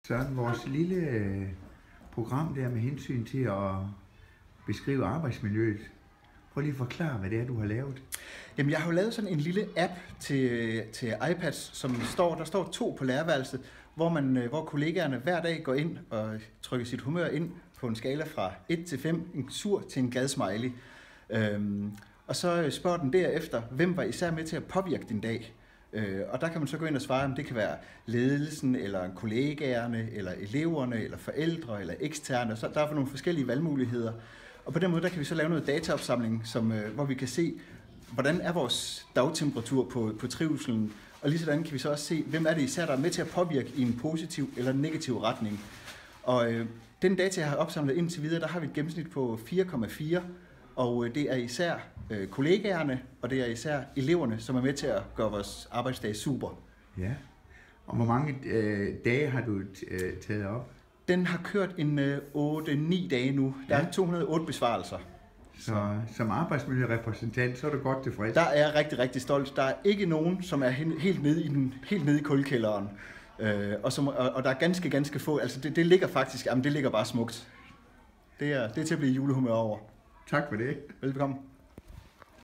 Søren, vores lille program der med hensyn til at beskrive arbejdsmiljøet. Prøv lige at forklare, hvad det er, du har lavet. Jamen, jeg har jo lavet sådan en lille app til iPads, der står 2 på lærerværelset, hvor kollegaerne hver dag går ind og trykker sit humør ind på en skala fra 1 til 5, en sur til en glad smiley. Og så spørger den derefter, hvem var især med til at påvirke din dag? Og der kan man så gå ind og svare, om det kan være ledelsen, eller kollegaerne, eller eleverne, eller forældre, eller eksterne. Så der er nogle forskellige valgmuligheder. Og på den måde, der kan vi så lave noget dataopsamling, hvor vi kan se, hvordan er vores dagtemperatur på trivselen. Og lige sådan kan vi så også se, hvem er det især, der er med til at påvirke i en positiv eller negativ retning. Og den data, jeg har opsamlet indtil videre, der har vi et gennemsnit på 4,4. Og det er især kollegaerne, og det er især eleverne, som er med til at gøre vores arbejdsdag super. Ja. Og hvor mange dage har du taget op? Den har kørt en 8-9 dage nu. Der er 208 besvarelser. Så som arbejdsmiljørepræsentant, så er du godt tilfreds? Der er jeg rigtig, rigtig stolt. Der er ikke nogen, som er helt nede i kuldekælderen. Og der er ganske få. Altså det ligger faktisk, det ligger bare smukt. Det er til at blive julehumør over. Tak for det. Velbekomme.